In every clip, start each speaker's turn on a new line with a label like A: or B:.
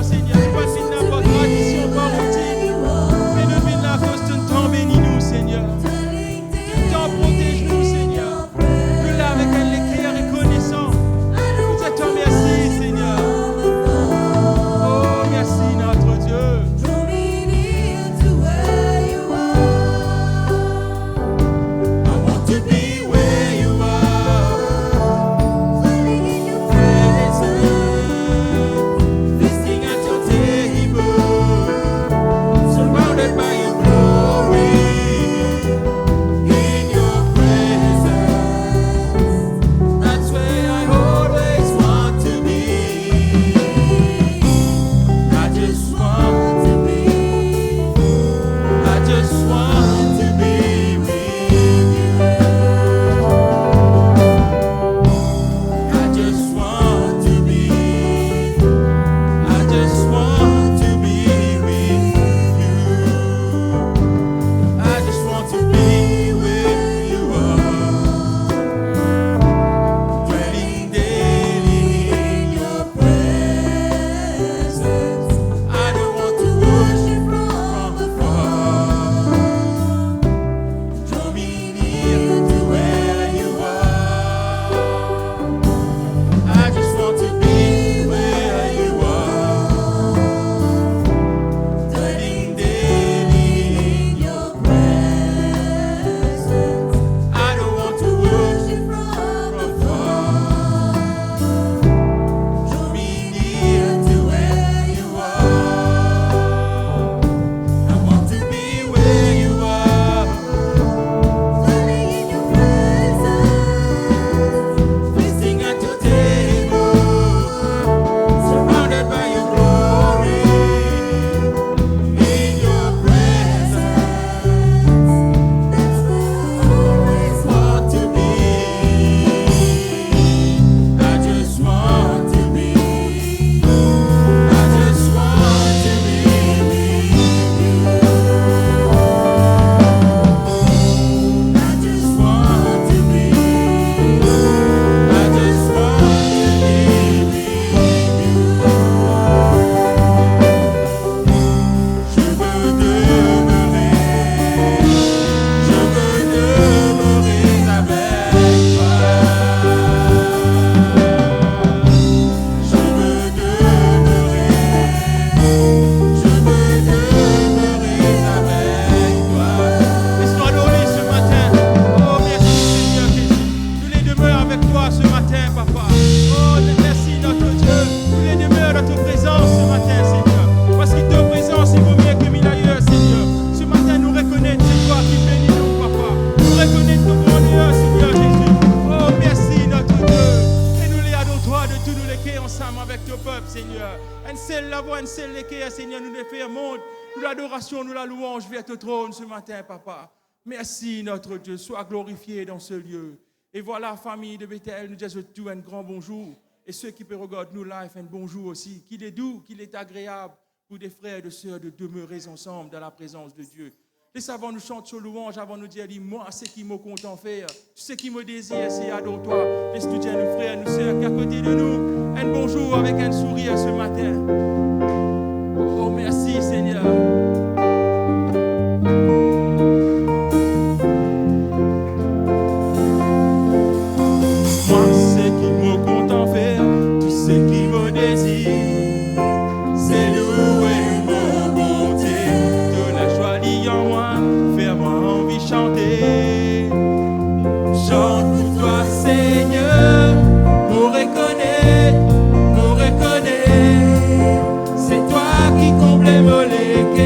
A: Seigneur. Nous pas de n'importe tradition, pas routine. Mais nous venons à cause de ton bénis-nous, Seigneur. De ton protège-nous, Seigneur. Nous là avec un éclair reconnaissant. Nous te disons merci, Seigneur. Oh, merci, notre Dieu. Nous la louange vers ton trône ce matin, papa. Merci, notre Dieu. Sois glorifié dans ce lieu. Et voilà, famille de Bethel, nous disons tout un grand bonjour. Et ceux qui peuvent regarder nous live, un bonjour aussi. Qu'il est doux, qu'il est agréable pour des frères et des sœurs de demeurer ensemble dans la présence de Dieu. Laisse avant nous chanter sur louange, avant nous dire, moi, ce qui me content faire, ce qui me désire, c'est adore-toi. Laisse nous dire, nos frères, nos sœurs, qui à côté de nous, un bonjour avec un sourire ce matin. Oh, merci, Seigneur.
B: C'est toi qui combles les mollets.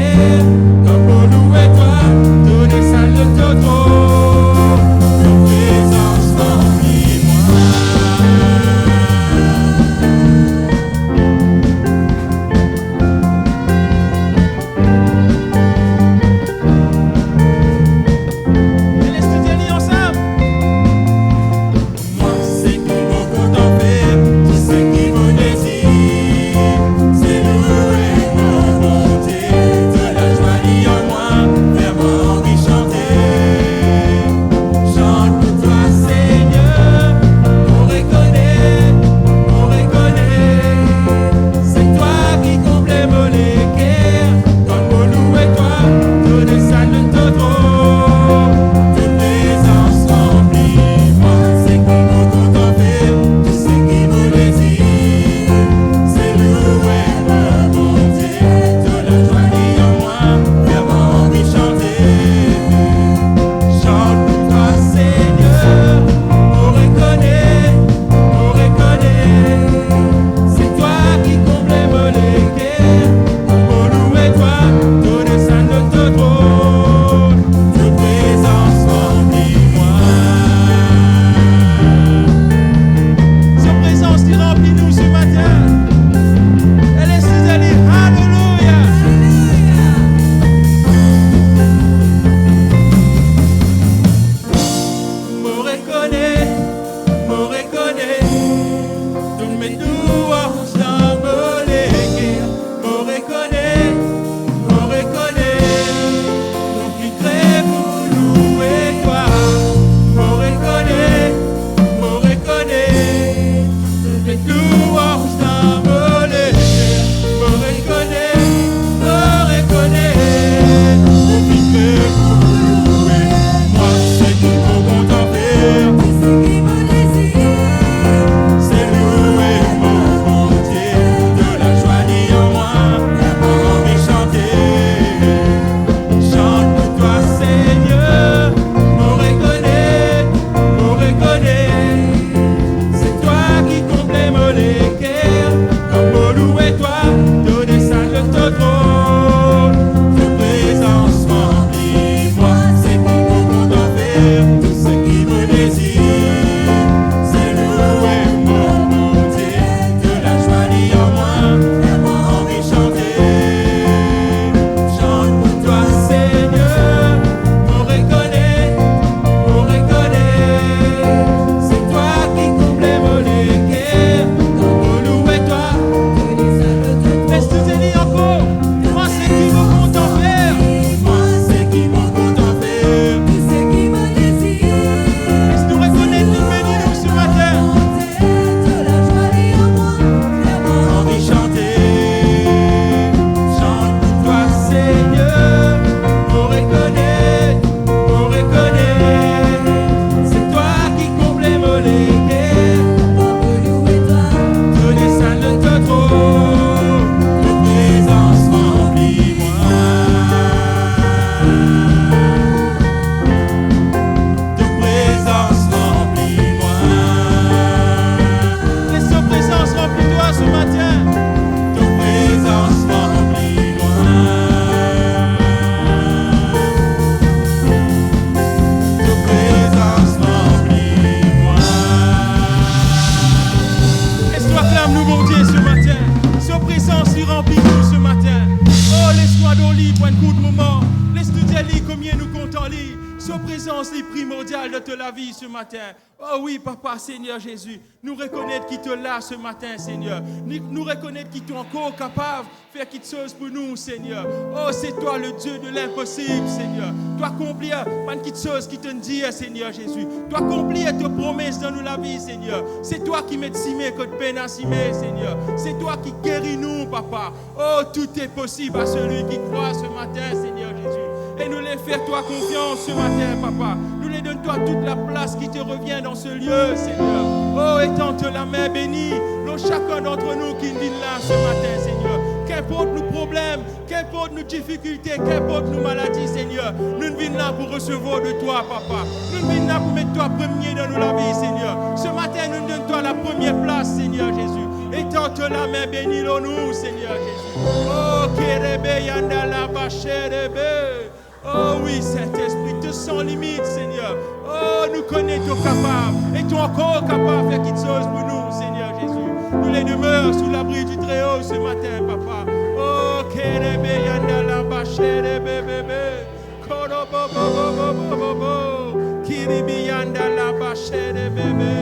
A: Jésus, remplis-nous ce matin. Oh, laisse-moi dans lit pour un coup de moment. Laisse-nous dire combien nous comptons lit. Sa présence est primordiale de la vie ce matin. Oh oui, Papa, Seigneur Jésus, nous reconnaître qui te l'a ce matin, Seigneur. Nous reconnaître qui t'es encore capable de faire quelque chose pour nous, Seigneur. Oh, c'est toi le Dieu de l'impossible, Seigneur. Toi accomplir quelque chose qui te dit, Seigneur Jésus. Toi accomplir tes promesses dans nous la vie, Seigneur. C'est toi qui mets simé que de peine à simer, Seigneur. C'est toi qui guéris nous, Papa. Oh, tout est possible à celui qui croit ce matin, Seigneur Jésus. Et nous les faire toi confiance ce matin, Papa. Nous les donne toi toute la place qui te revient dans ce lieu, Seigneur. Oh, étends-te la main bénie dans chacun d'entre nous qui vient là ce matin, Seigneur. Qu'importe nos problèmes, qu'importe nos difficultés, qu'importe nos maladies, Seigneur. Nous venons là pour recevoir de toi, Papa. Nous venons là pour mettre toi premier dans nos la vie, Seigneur. Ce matin, nous donne toi la première place, Seigneur Jésus. Étends-te la main bénie dans nous, Seigneur Jésus. Oh, Kérébé, Yandala, Bachérébé. Oh oui, Saint-Esprit, te sans limite, Seigneur. Oh, nous connaissons capable. Et tu es encore capable de faire quelque chose pour nous, Seigneur Jésus. Nous les demeurons sous l'abri du Très-Haut ce matin, Papa. Oh, Kérébé, Yandala, Bachérébé, bébé. Korobo, bo, bo, bo, Kiribi, Yandala, Bachérébé, bébé.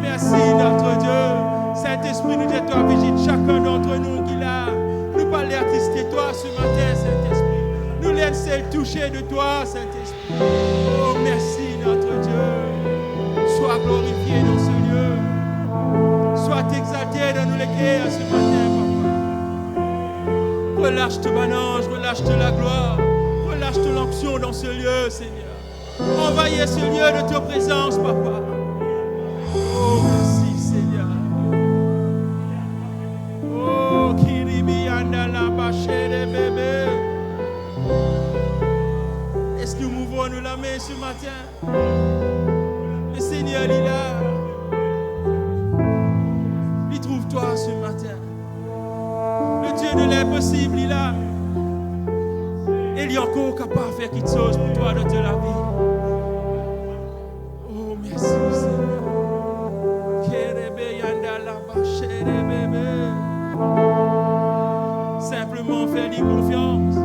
A: Merci, notre Dieu. Saint-Esprit, nous dit toi, visite chacun d'entre nous qui l'a. Nous parler attrister toi ce matin, Saint-Esprit. Nous laisser le toucher de toi, Saint-Esprit. Oh, merci, notre Dieu. Sois glorifié dans ce lieu. Sois exalté dans nous les cœurs ce matin, Papa. Relâche-te, mon ange, relâche-te la gloire. Relâche-te l'onction dans ce lieu, Seigneur. Envahis ce lieu de ta présence, Papa. Oh, merci, Seigneur. Oh, Kiribi Andala Bachere bébé. Est-ce que nous mouvons nous la main ce matin? Le Seigneur il est là. Il trouve toi ce matin. Le Dieu de l'impossible il est là. Et il est encore capable de faire quelque chose pour toi dans la vie. Oh merci Seigneur. Kérébé Yandala Bachere bébé. Simplement fais-lui confiance.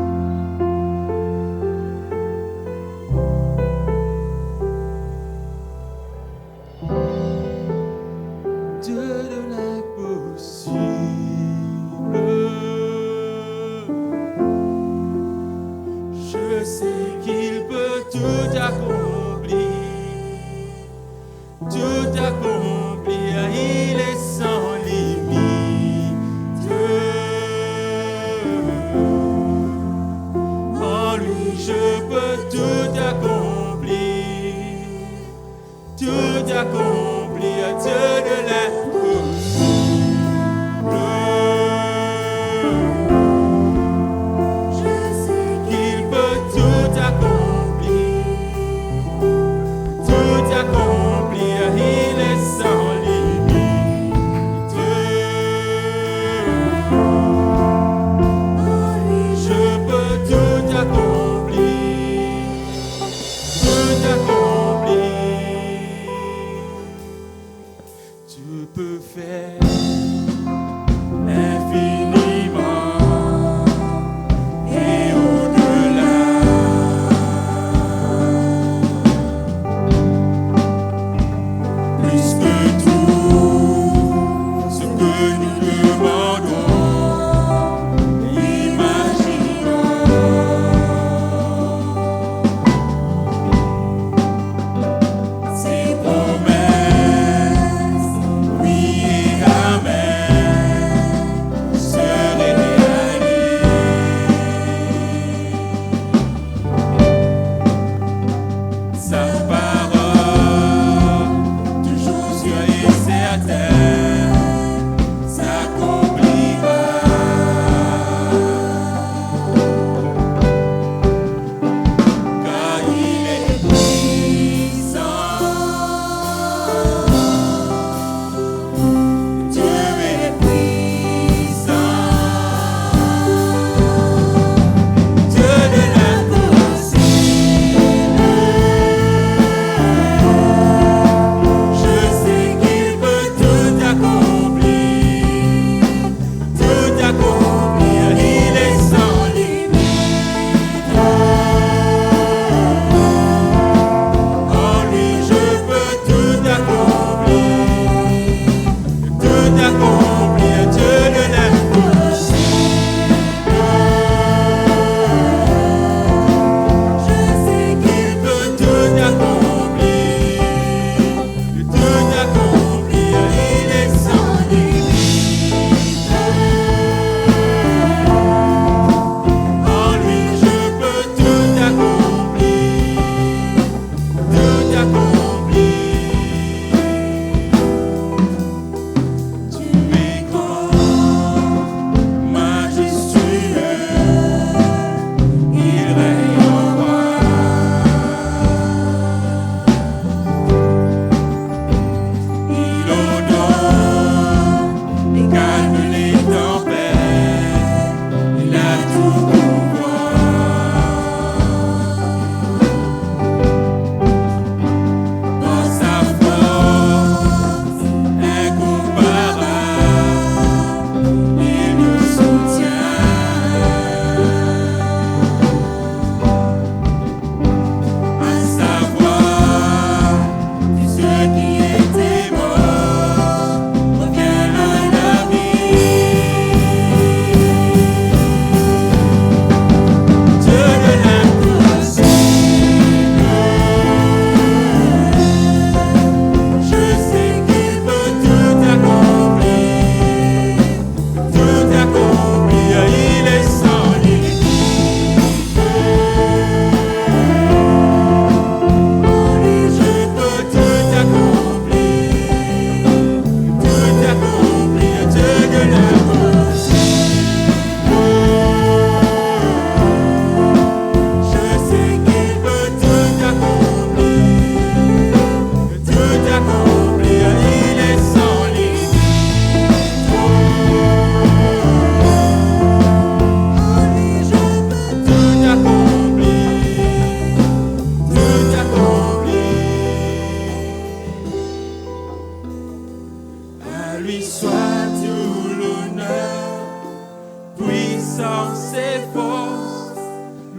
A: puissance et force,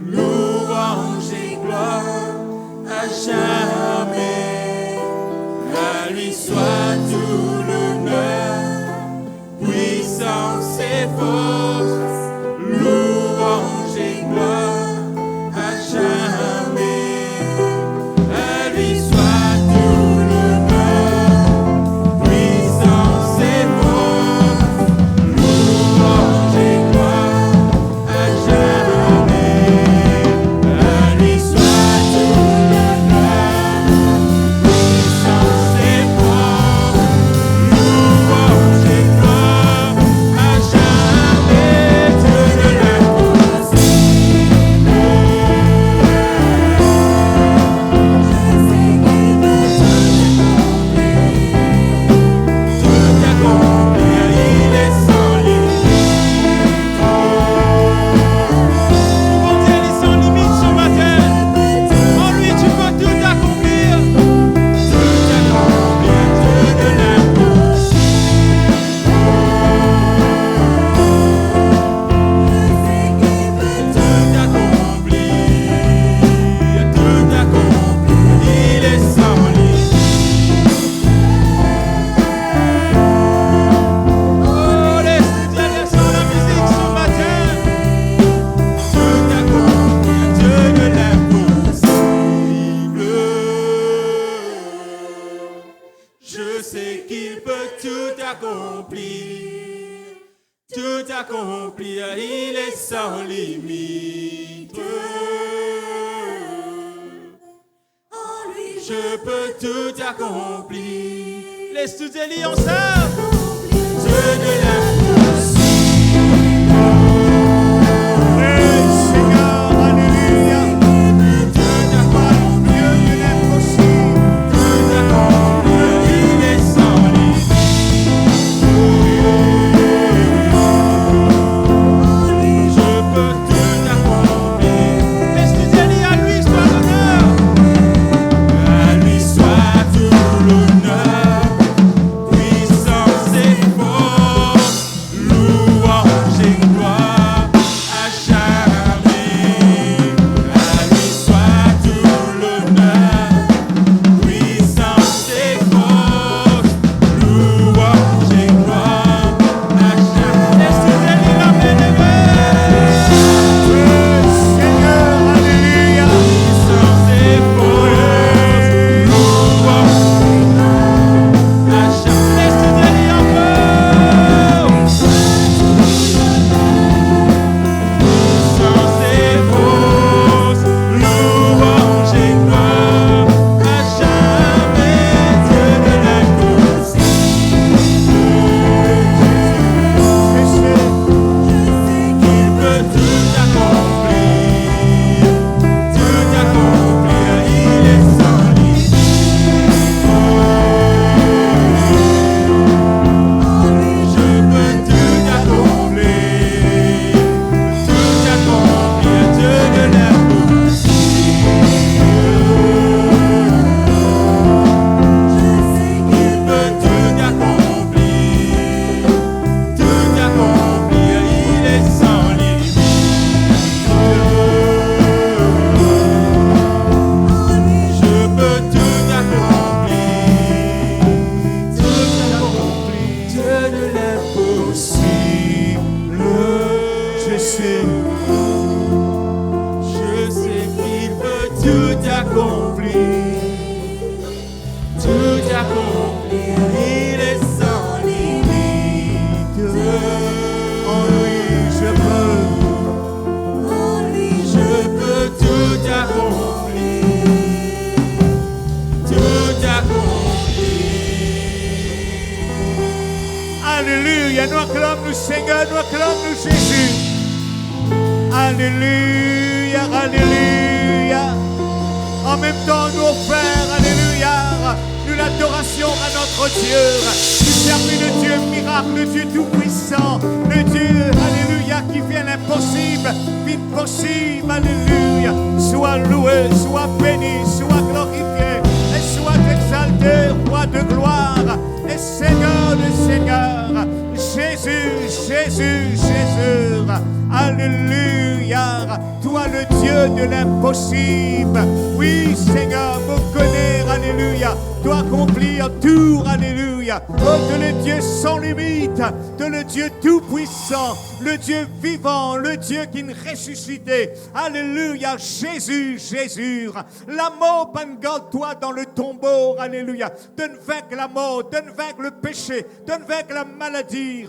A: louange et gloire à jamais. À lui soit tout l'honneur, puissance et force, louange et gloire à jamais. À lui soit tout l'honneur, puissance et force, louange et gloire à jamais. À lui soit tout l'honneur, puissance et force, louange et gloire à jamais. Dieu de l'impossible, tout accomplir, il est sans limite. Mon Dieu, il est sans limite ce matin. En lui, tu peux tout accomplir. Tout accomplir, Dieu de l'impossible. Tout accomplir, il est sans limite. Oh, laisse-toi sur la musique ce matin. Tout accomplir, Dieu de l'impossible. Je sais qu'il peut tout accomplir. Tout accomplir, il est sans limite. Je peux tout accomplir. Laisse tout élire ensemble. Dieu de l'impossible.
B: Hey, Seigneur, alléluia.
A: Tout accomplir,
B: Dieu de l'impossible.
A: tout accomplir, il est sans limite. Je peux tout accomplir. Laisse tout élire à lui, soit l'honneur. À lui soit tout l'honneur, puissance et force, louange et gloire à jamais. À lui soit tout l'honneur, puissance et force, louange et gloire à jamais. Laisse tout élire la bien-aimée.
B: Hey, Seigneur, alléluia.
A: Puissance et force, louange et gloire à jamais. Laisse tout élire un peu. Puissance et force, louange et gloire à jamais. Dieu de l'impossible.
B: Je sais
A: Il peut tout accomplir, il est sans limite. Je peux tout accomplir, Dieu de l'impossible. Il peut tout accomplir, il est sans limite. Je peux tout accomplir, Dieu de l'impossible.
B: je sais
A: Qu'il peut tout accomplir, il est sans limite.
B: en lui je peux.
A: Je peux tout accomplir,
B: Alléluia, nous acclamons le Seigneur, nous acclamons le Jésus. Alléluia, alléluia. En même temps, nous offrons, alléluia, nous l'adoration à notre Dieu. Nous servons le Dieu miracle, le Dieu tout-puissant, le Dieu, alléluia, qui fait l'impossible, vite possible, alléluia. Sois loué, sois béni, sois glorifié, et sois exalté, roi de gloire, et Seigneur de Seigneur, Jésus, Jésus, Jésus. Alléluia. Toi le Dieu de l'impossible. Oui, Seigneur, me connaître, alléluia. Toi accomplir tout, alléluia. Oh, tu es le Dieu sans limite, tu es le Dieu tout-puissant, le Dieu vivant, le Dieu qui nous ressuscité. Alléluia, Jésus, Jésus. La mort, garde toi dans le tombeau, alléluia. Donne vaincre la mort, donne vaincre le péché, donne vaincre la maladie.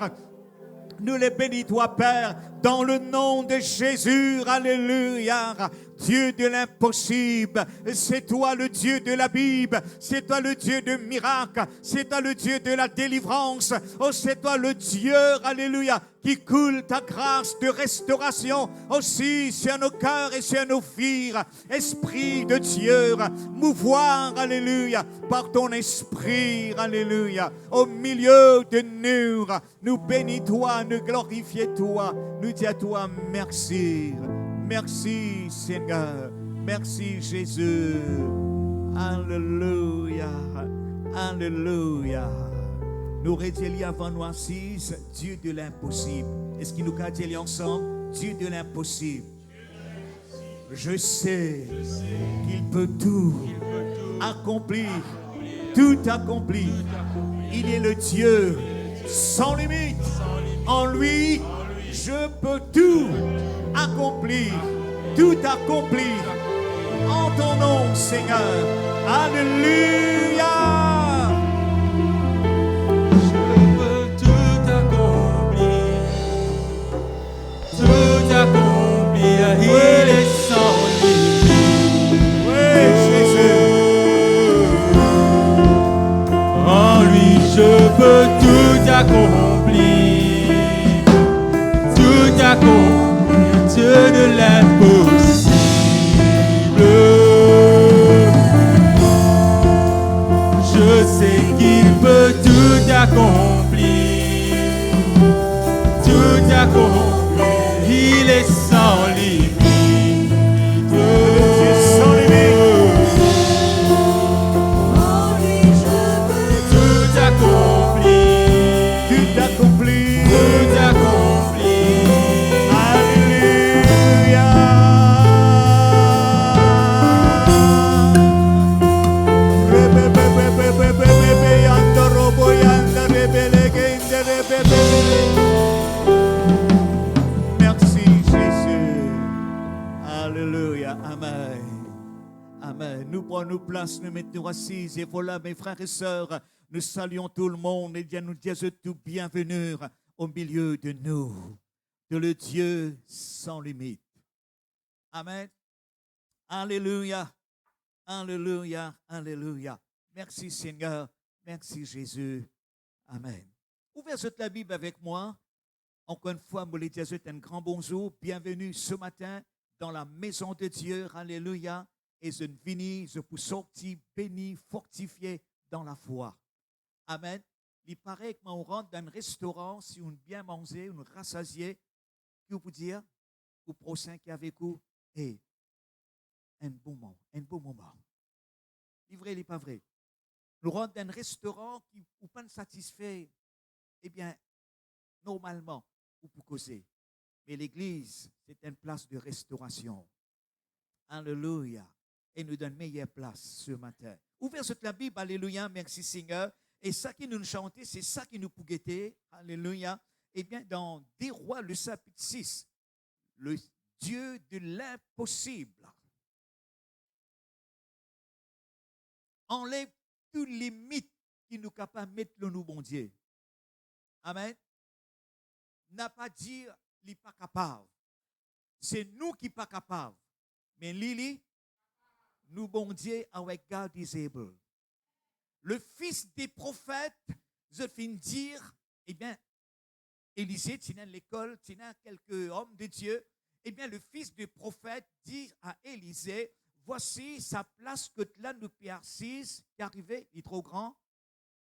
B: Nous les bénis, toi, Père, dans le nom de Jésus, alléluia. Dieu de l'impossible, c'est toi le Dieu de la Bible, c'est toi le Dieu de miracles, c'est toi le Dieu de la délivrance, oh c'est toi le Dieu, alléluia, qui coule ta grâce de restauration aussi sur nos cœurs et sur nos vies. Esprit de Dieu, mouvoir, alléluia, par ton esprit, alléluia, au milieu de nous, nous bénis toi, nous glorifions toi, nous disons à toi merci. Merci Seigneur, merci Jésus, alléluia, alléluia. Nous redisons avant nous assises, Dieu de l'impossible. Est-ce qu'il nous a dit ensemble, Dieu de l'impossible? Je sais qu'il peut tout accomplir, tout accomplir. Il est le Dieu sans limite. En lui, je peux tout accomplir, tout accomplir en ton nom, Seigneur. Alléluia.
A: Je peux tout accomplir, tout accomplir. Il est sans limite.
B: Oui, Jésus.
A: En lui, je peux tout accomplir, tout accomplir. Dieu de l'impossible. Je sais qu'il peut tout accomplir, tout accomplir. Il est sans limite.
B: Sans limite.
C: En lui je peux
A: Tout accomplir,
B: Tout accompli.
A: tout accomplir.
B: Merci Jésus. Alléluia. Amen. Amen. Nous prenons place, nous mettons assises. Et voilà, mes frères et sœurs, nous saluons tout le monde et bien nous disons tout bienvenue au milieu de nous, de le Dieu sans limite. Amen. Alléluia. Alléluia. Alléluia. Merci Seigneur. Merci Jésus. Amen. Ouvrez la Bible avec moi. Encore une fois, je vous dis un grand bonjour. Bienvenue ce matin dans la maison de Dieu. Alléluia. Et je viens, je peux sortir béni, fortifié dans la foi. Amen. Il paraît que quand on rentre dans un restaurant, si on bien mangé, on rassasié, que vous dire au prochain qui est avec vous, hey, un bon moment. Il est vrai, il n'est pas vrai. Nous rentrons dans un restaurant qui n'est pas satisfait. Eh bien, normalement, vous pouvez causer. Mais l'église, c'est une place de restauration. Alléluia. Et nous donne meilleure place ce matin. Ouvrez la Bible, alléluia, merci Seigneur. Et ça qui nous chante, c'est ça qui nous peut guetter, alléluia. Eh bien, dans Des Rois, le chapitre 6, le Dieu de l'impossible enlève tous les mythes qui nous capables de mettre le nous, bon Dieu. Amen. N'a pas dire qu'il n'est pas capable. C'est nous qui ne sommes pas capables. Mais Lili, nous, bon Dieu, avec God is able. Le fils des prophètes, je viens dire, eh bien, Élisée, tu es l'école, tu es quelques hommes de Dieu. Eh bien, le fils des prophètes dit à Élisée, voici sa place que là nous assise, qui est arrivé, il est trop grand,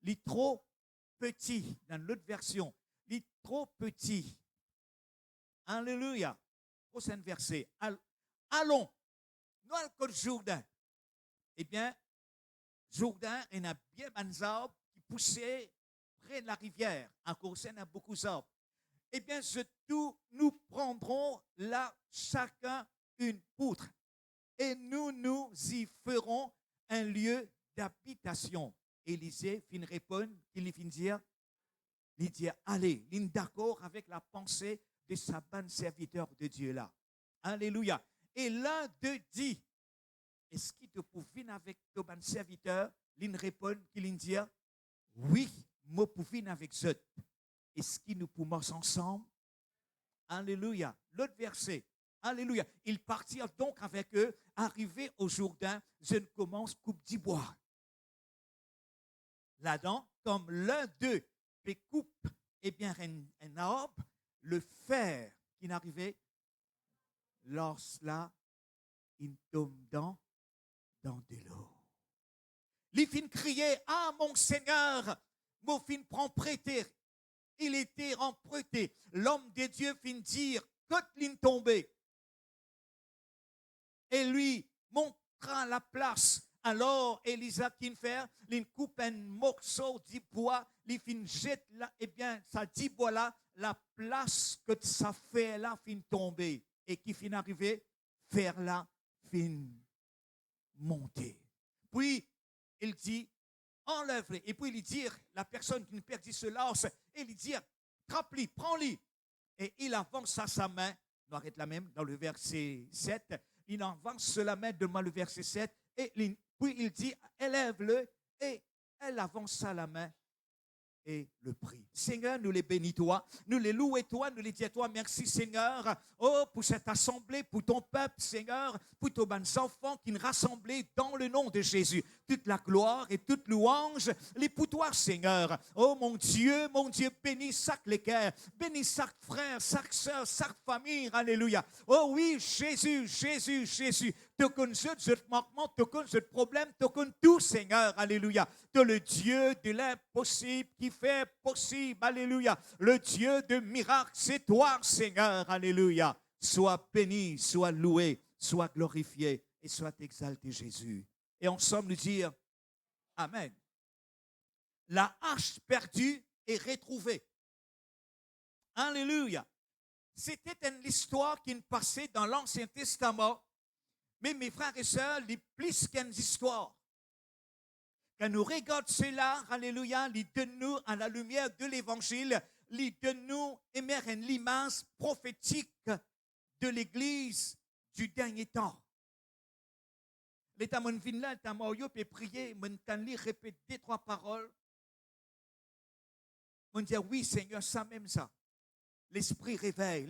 B: il est trop petit, dans l'autre version, il est trop petit. Alléluia. Prochain verset. Allons, nous allons au Jourdain. Eh bien, Jourdain, il y a bien des arbres qui poussaient près de la rivière. Encore, il y a beaucoup d'arbres. eh bien, nous prendrons là chacun une poutre et nous y ferons un lieu d'habitation. Élisée fin répond, il fin dire, allez, il est d'accord avec la pensée de sa bonne serviteur de Dieu là. Alléluia. Et l'un d'eux dit, est-ce qu'il te peut venir avec ton bon serviteur? Il répond, qu'il dit, oui, moi peux venir avec eux. Est-ce qu'il nous pouvons ensemble? Alléluia. L'autre verset. Alléluia. Ils partirent donc avec eux, arrivés au Jourdain, je ne commence coupe d'ivoire. Là-dedans, comme l'un d'eux coupe un arbre, le fer qui n'arrivait, lorsque il tombe dans de l'eau. Il fin crier, ah mon Seigneur, mon fin prend prêter. Il était emprunté. L'homme de Dieu fin dire, quand l'in tombé. Et lui montra la place. Alors, Élisa qui fait, il coupe un morceau de bois, il fin jette là, eh bien, ça dit voilà, la place que ça fait là fin tomber. Et qui fin arriver, faire là, fin monter. Puis, il dit, enlève-les. Et puis, il dit, la personne qui perdit se lance, et il dit, trappe-les, prends-les. Et il avance à sa main, on arrête la même, dans le verset 7, il avance la main devant le verset 7, et puis il dit, élève-le, et elle avance à la main et le prie. Seigneur, nous les bénis toi, nous les louons toi, nous les disons toi, merci Seigneur, oh, pour cette assemblée, pour ton peuple, Seigneur, pour tous les enfants qui nous rassemblés dans le nom de Jésus. Toute la gloire et toute louange, les pour toi, Seigneur. Oh, mon Dieu, bénis chaque cœur, bénis chaque frère, chaque soeur, chaque famille, alléluia. Oh oui, Jésus. Tu connais ce manquement, tu connais ce problème, tu connais tout, Seigneur, alléluia. Tu es le Dieu de l'impossible qui fait possible, alléluia. Le Dieu de miracles, c'est toi, Seigneur, alléluia. Sois béni, sois loué, sois glorifié et sois exalté, Jésus. Et ensemble, nous dire Amen. La hache perdue est retrouvée. Alléluia. C'était une histoire qui passait dans l'Ancien Testament. Mais mes frères et sœurs, il y a plus qu'une histoire. Quand nous regardons cela, alléluia, il donne-nous à la lumière de l'Évangile, il donne-nous une image prophétique de l'Église du dernier temps. L'état mon vin là, l'état Mario peut prier, mon tanli répète 2-3 paroles. On dit oui Seigneur, ça même ça. L'esprit réveille.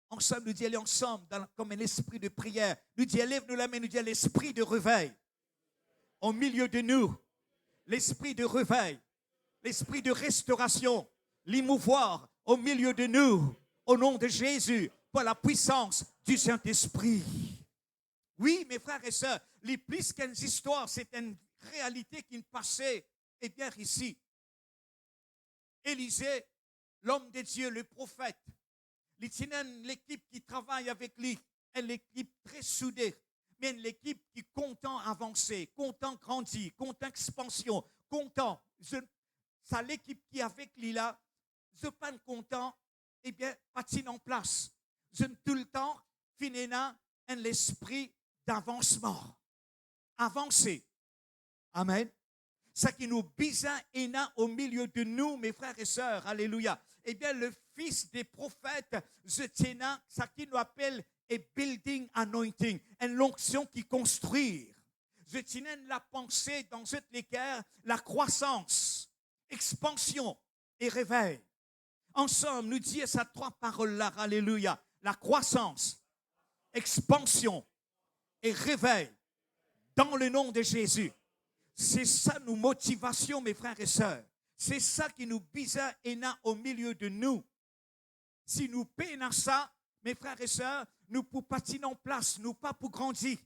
B: Ensemble, nous disons, allez ensemble, comme un esprit de prière. Nous disons, lève-nous la main, nous disons, l'esprit de réveil. Au milieu de nous, l'esprit de réveil, l'esprit de restauration, l'émouvoir au milieu de nous, au nom de Jésus, par la puissance du Saint-Esprit. Oui, mes frères et sœurs, les plus qu'une histoire, c'est une réalité qui passait, et bien ici. Élisée, l'homme de Dieu, le prophète, l'équipe qui travaille avec lui, est l'équipe très soudée, mais l'équipe qui est content avancer, content grandir, content expansion, content. C'est l'équipe qui est avec lui là, je ne suis pas content, eh bien, patine en place. Je ne tout le temps, finina, un l'esprit d'avancement. Avancer. Amen. Ça qui nous bizarre et au milieu de nous, mes frères et sœurs. Alléluia. Eh bien, le fils des prophètes, je tiens, ça qui nous appelle a building anointing, une onction qui construit. Je tiens la pensée dans cette l'équerre, la croissance, expansion et réveil. Ensemble, nous disons ces 3 paroles-là, alléluia. La croissance, expansion et réveil dans le nom de Jésus. C'est ça nos motivations, mes frères et sœurs. C'est ça qui nous bizarre et n'a au milieu de nous. Si nous peinons ça, mes frères et sœurs, nous pour patiner en place, nous pas pour grandir.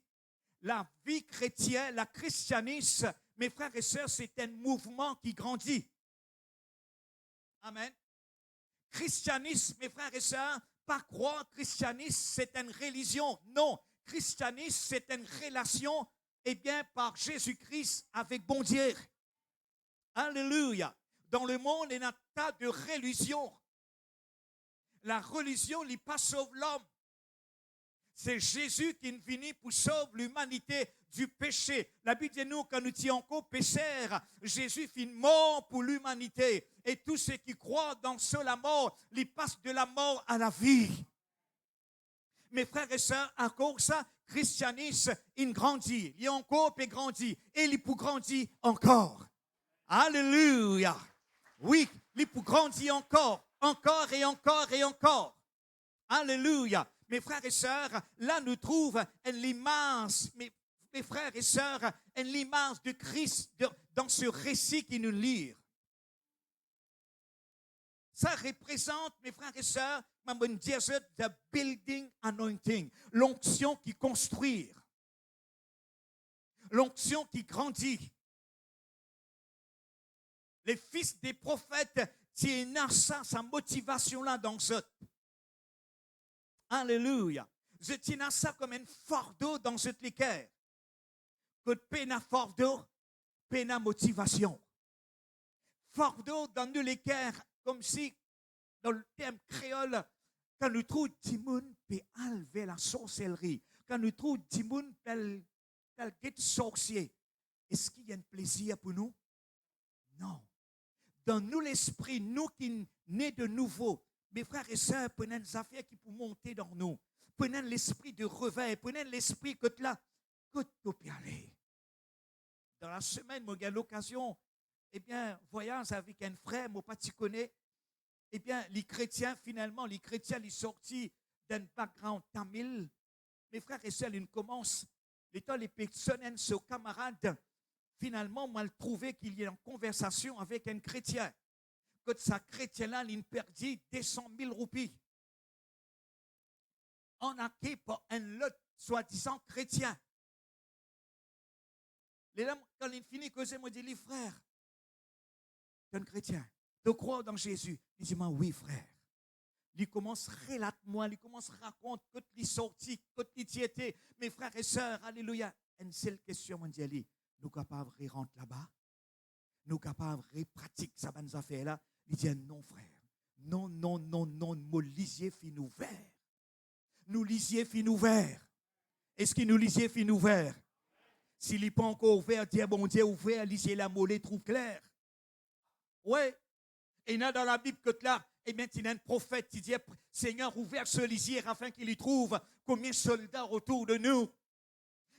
B: La vie chrétienne, la christianisme, mes frères et sœurs, c'est un mouvement qui grandit. Amen. Christianisme, mes frères et sœurs, pas croire christianisme, c'est une religion. Non, christianisme, c'est une relation, eh bien, par Jésus-Christ avec bon Dieu. Alléluia. Dans le monde, il y a un tas de religions. La religion n'est pas sauve l'homme. C'est Jésus qui est venu pour sauver l'humanité du péché. La Bible dit nous, quand nous étions encore pécheurs, Jésus fit mort pour l'humanité. Et tous ceux qui croient dans la mort, ils passent de la mort à la vie. Mes frères et sœurs, à cause de ça, christianisme, il grandit. Il encore et grandit. Et il peut grandir encore. Alléluia. Oui, il peut grandir encore. Encore et encore et encore. Alléluia. Mes frères et sœurs, là nous trouvons l'image, mes frères et sœurs, l'image de Christ dans ce récit qui nous lit. Ça représente, mes frères et sœurs, the building anointing, l'onction qui construit, l'onction qui grandit. Les fils des prophètes tiennent ça, sa motivation-là dans ce. Alléluia. Je tiens ça comme un fardeau dans cette liqueur. Que peine fardeau, peine motivation. Fardeau dans nous liqueurs, comme si, dans le terme créole, quand nous trouvons Timoun peut enlever la sorcellerie, quand nous trouvons Timoun peut être sorcier, est-ce qu'il y a un plaisir pour nous? Non. Dans nous l'esprit, nous qui nés de nouveau, mes frères et sœurs, prenez des affaires qui peuvent monter dans nous. Prenez l'esprit de réveil, prenez l'esprit que là, que tu peux aller. Dans la semaine, moi, j'ai l'occasion, voyage avec un frère, moi, pas tu connais. Les chrétiens, finalement, les sortis d'un background tamil. Mes frères et sœurs, ils commencent, les personnes, ce camarade, finalement, moi, trouvé qu'il y a une conversation avec un chrétien. Que sa chrétien-là, il perdit 200 000 roupies. On a quitté pour un lot, soi-disant chrétien. Quand il finit, que je me dis, les frères, tu es un chrétien, tu crois dans Jésus. Il dit, oui, frère. Il commence à relater moi, il commence à raconter que les sorties, que les était, mes frères et sœurs, alléluia. Une seule question, mon Dieu, nous capables de rentrer là-bas, nous capables de pratiquer ça, bonnes affaires-là. Il dit, non, frère. Non, nous lisiez fin ouvert. Nous lisiez fin ouvert. Est-ce que nous lisiez fin ouvert? S'il n'est pas encore ouvert, Dieu, bon Dieu, ouvert, lisez la mollet, trouve clair. Oui. Et il y a dans la Bible que là, il y a un prophète qui dit, Seigneur, ouvert ce lisier afin qu'il y trouve combien de soldats autour de nous.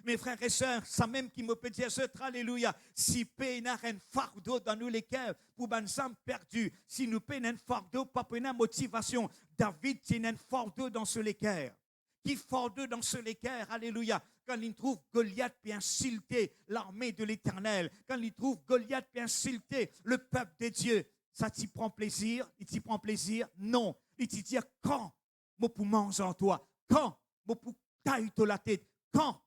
B: Mes frères et sœurs, ça même qui me peut dire, alléluia, si peine un fardeau dans nous les cœurs, pour ben sommes perdus, si nous peine un fardeau, pas peine motivation, David tient un fardeau dans ce cœurs. Qui fardeau dans ce cœurs, alléluia, quand il trouve Goliath puis insulter l'armée de l'Éternel, quand il trouve Goliath puis insulter le peuple de Dieu, ça t'y prend plaisir? Il t'y prend plaisir? Non. Il t'y dit, quand moi pour manger en toi? Quand moi pour tailler la tête? Quand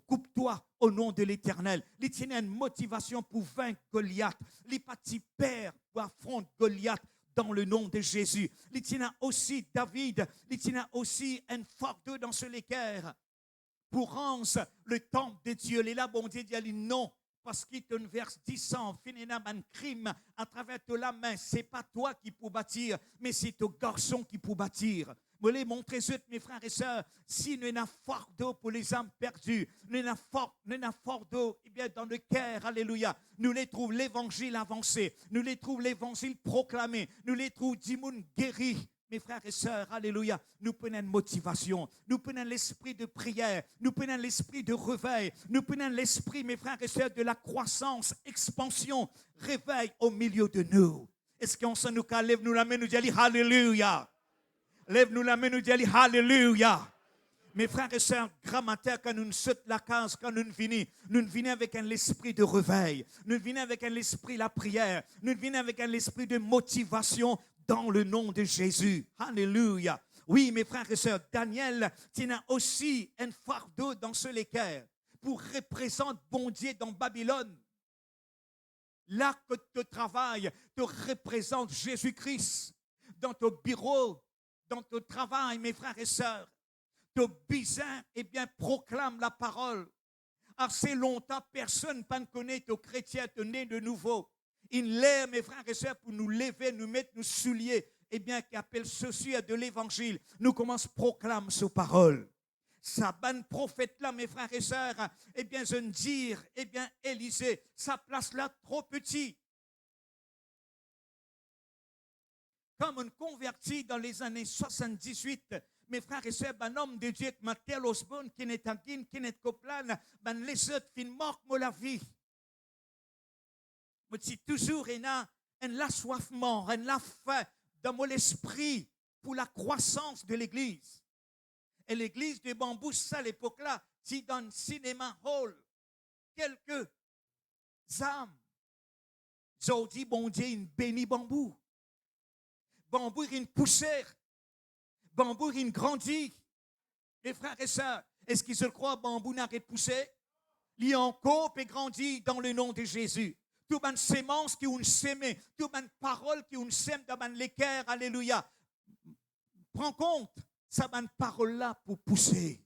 B: coupe-toi au nom de l'Éternel. Il tient une motivation pour vaincre Goliath. Il parti père pour affronter Goliath dans le nom de Jésus. Il tient aussi David. Il tient aussi un fardeau dans ce cœur pour rendre le temple de Dieu. Et là, bon Dieu dit non. Parce qu'il te verse 10 ans, finit un crime à travers la main. Ce n'est pas toi qui peux bâtir, mais c'est ton garçon qui peut bâtir. Je voulais montrer ça, mes frères et sœurs, si nous avons fardeau pour les âmes perdues, nous avons fardeau dans le cœur, alléluia. Nous les trouvons l'évangile avancé, nous les trouvons l'évangile proclamé, nous les trouvons dimoun guéri. Mes frères et sœurs, alléluia, nous prenons une motivation, nous prenons l'esprit de prière, nous prenons l'esprit de réveil, nous prenons l'esprit, mes frères et sœurs, de la croissance, expansion, réveil au milieu de nous. Est-ce qu'on se nous lève nous la main, nous dit alléluia. Lève-nous la main, nous dit alléluia. Mes frères et sœurs, grammaire, quand nous sautons la case, quand nous venons avec un esprit de réveil, nous venons avec un esprit de la prière, nous venons avec un esprit de motivation dans le nom de Jésus. Alléluia. Oui, mes frères et sœurs, Daniel tient aussi un fardeau dans ce cœur pour représenter bon Dieu dans Babylone. Là que tu travailles, te représente Jésus-Christ dans ton bureau, dans ton travail, mes frères et sœurs. Ton bisin, proclame la parole. Assez longtemps, personne ne connaît ton chrétien, ton né de nouveau. une l'air, mes frères et sœurs, pour nous lever, nous mettre nos souliers, eh bien, qui appelle ceci de l'évangile. Nous commençons à proclamer ces paroles. Sa bonne prophète là, mes frères et sœurs, eh bien, je ne dire, eh bien, Élisée, sa place là, trop petit. Comme on convertit dans les années 78, mes frères et sœurs, un homme de Dieu, Mathieu Osborne, Kenneth Hagin, Kenneth Copeland, les autres, fin marquent la vie. Je dis toujours, il y a un assoiffement, un faim dans mon esprit pour la croissance de l'Église. Et l'Église de Bambou, ça, à l'époque-là, si dans le cinéma hall, quelques âmes, ils ont dit, bon Dieu, une béni Bambou. Bambou, il poussière. Bambou, il grandit. Les frères et sœurs, est-ce qu'ils se croient, Bambou n'arrête de pousser? Il encore et grandit dans le nom de Jésus. Tout une sémence qui ont sémé, toute une parole qui ont sème dans l'équerre, alléluia. Prends compte, ça une parole-là pour pousser.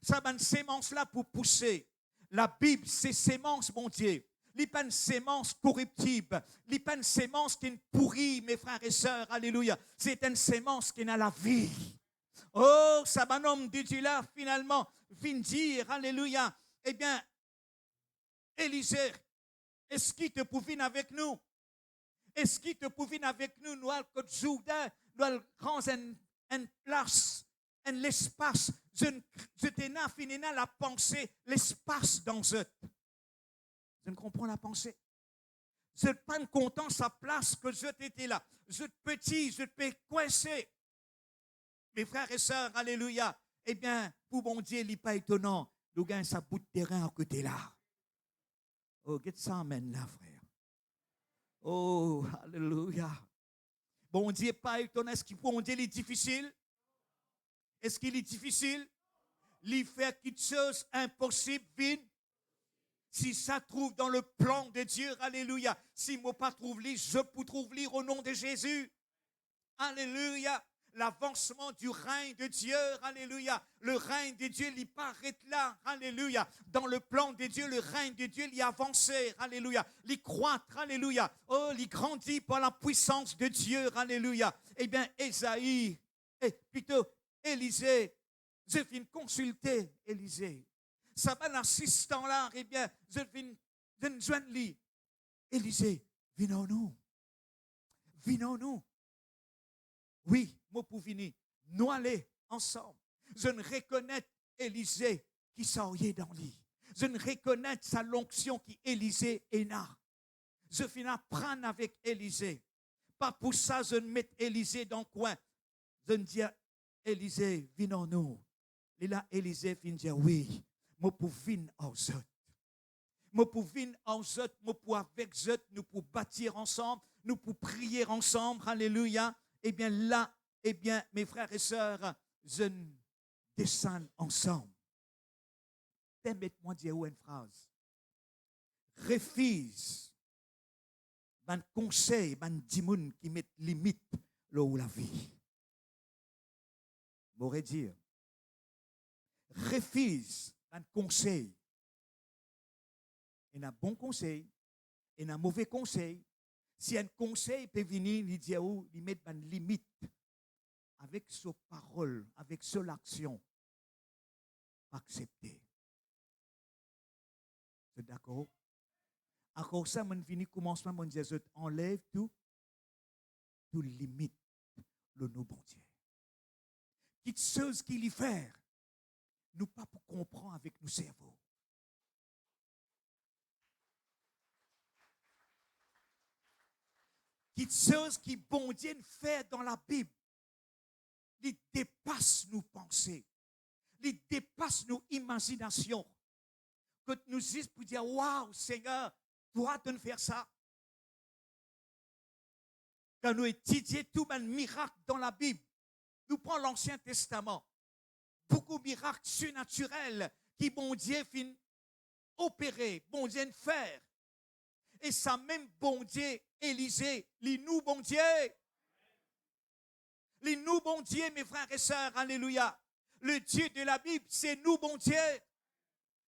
B: Ça une sémence-là pour pousser. La Bible, c'est sémence, mon Dieu. Il n'y a pas une sémence corruptible. Il n'y a pas une sémence qui est pourrie, mes frères et sœurs. Alléluia. C'est une sémence qui a la vie. Oh, ça un homme de Dieu là, finalement, vient dire, alléluia. Eh bien, Élisée, est-ce qu'il te pouvine avec nous? Est-ce qu'il te pouvine avec nous? Nous allons que Judas, nous allons prendre une place, un espace. Je t'ai fini la pensée, l'espace dans eux. Je ne comprends la pensée. Je ne suis pas content sa place que je t'étais là. Je suis petit, je peux coincer. Mes frères et sœurs, alléluia. Eh bien, pour mon Dieu, il n'est pas étonnant. Nous gagnons sa bout de terrain à côté là. Oh, qu'est-ce que ça amène là, frère? Oh, alléluia. Bon Dieu n'est pas étonnant. Est-ce que bon Dieu est difficile? Est-ce qu'il est difficile? Il fait quelque chose impossible, vide. Si ça trouve dans le plan de Dieu, alléluia. Si moi pas trouve lire, je peux trouver lire au nom de Jésus. Alléluia. L'avancement du règne de Dieu, alléluia. Le règne de Dieu, il paraît là, alléluia. Dans le plan de Dieu, le règne de Dieu, il avance, alléluia. Il croître, alléluia. Oh, il grandit par la puissance de Dieu, alléluia. Eh bien, Ésaïe, plutôt Élisée, je viens consulter Élisée. Ça va l'assistant là, eh bien, je viens joindre lui. Élisée, venons-nous. Venons-nous. Oui, moi pour venir, nous aller ensemble. Je ne reconnais Élisée qui s'envoyait dans lui. Je ne reconnais sa l'onction qui Élisée est là. Je finis à prendre avec Élisée. Pas pour ça, je ne mets Élisée dans le coin. Je ne dis à Élisée, venons-nous. Et là, Élisée finit dire oui. Moi pour venir en eux. Moi pour venir en eux, moi pour avec eux, nous pour bâtir ensemble, nous pour prier ensemble. Alléluia. Eh bien là, eh bien, mes frères et sœurs, je descends ensemble. Permettez-moi de dire une phrase. Refuse un conseil, un dimoun qui met limite là où la vie. M'aurait dire. Refuse un conseil. Il y a un bon conseil, il y a un mauvais conseil. Si un conseil peut venir, il dit où il met une limite avec sa parole, avec son action, accepter. C'est d'accord? Encore ça, mon fini commencement, mon Dieu, enlève tout limite le nous bon Dieu. Quelque chose qu'il y fait, nous pas pour comprendre avec nos cerveaux. Quelque chose qui bon Dieu fait dans la Bible, il dépasse nos pensées, il dépasse nos imaginations. Que nous disons pour dire, waouh, Seigneur, toi de faire ça. Quand nous étudions tout un miracle dans la Bible, nous prenons l'Ancien Testament, beaucoup de miracles surnaturels qui bon Dieu fin opérer, bon Dieu faire. Et ça même bon Dieu, Élisée, les nous bon Dieu. Les nous bon Dieu, mes frères et sœurs, alléluia. Le Dieu de la Bible, c'est nous bon Dieu.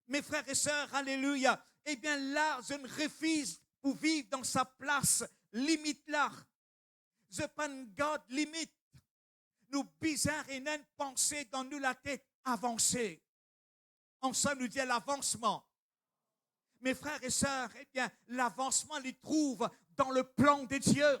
B: Mes frères et sœurs, alléluia. Eh bien là, je ne refuse pour vivre dans sa place limite là. The pan God limite. Nous bizarres et naines penser dans nous la tête avancer. Ensemble, nous dit l'avancement. Mes frères et sœurs, eh bien, l'avancement, il trouve dans le plan de Dieu.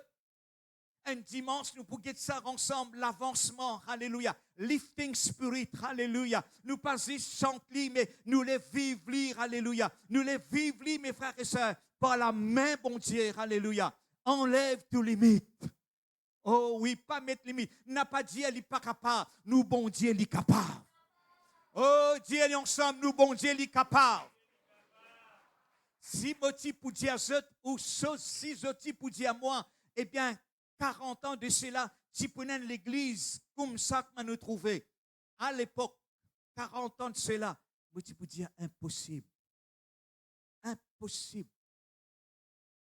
B: Un dimanche, nous pouvons guetter ça ensemble, l'avancement, alléluia. Lifting spirit, alléluia. Nous pas juste chanter, mais nous les vivre, lire, alléluia. Nous les vivre, lire, mes frères et sœurs, par la main, bon Dieu, alléluia. Enlève tout limite. Oh oui, pas mettre limite. N'a pas dit, elle n'est pas capable. Nous, bon Dieu, elle est capable. Oh, Dieu, elle est ensemble, nous, bon Dieu, elle est capable. Si Moti pour dire ou si Zoti pour dire moi, eh bien, 40 ans de cela, si vous l'église, comme ça que nous trouvé. À l'époque, 40 ans de cela, Moti pour dire impossible. Impossible.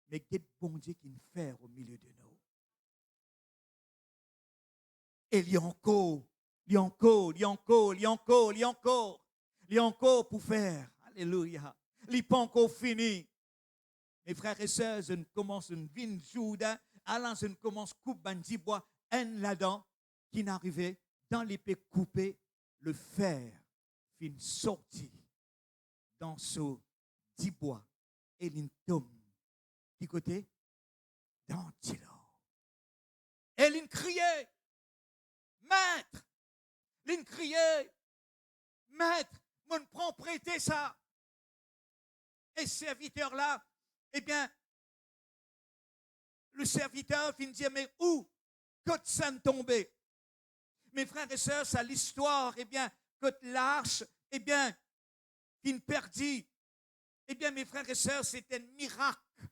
B: Mais quel bon Dieu qui nous fait au milieu de nous. Et il y a encore pour faire. Alléluia. Il n'est pas encore fini. Mes frères et sœurs, je commence une vie Judas. Alors, je commence coupe bandit bois. Un là-dedans qui n'arrivait dans l'épée coupée, le fer fin sorti dans ce 10 bois. Et il tombe. Qui côté? Dans Tilo. Et il criait. Maître, l'une criait, maître, me prend prêter ça. Et ce serviteur-là, eh bien, le serviteur finit de dire, mais où? Quand ça ne tombait? Mes frères et sœurs, c'est l'histoire, eh bien, quand l'arche, eh bien, fin perdit. Eh bien, mes frères et sœurs, c'est un miracle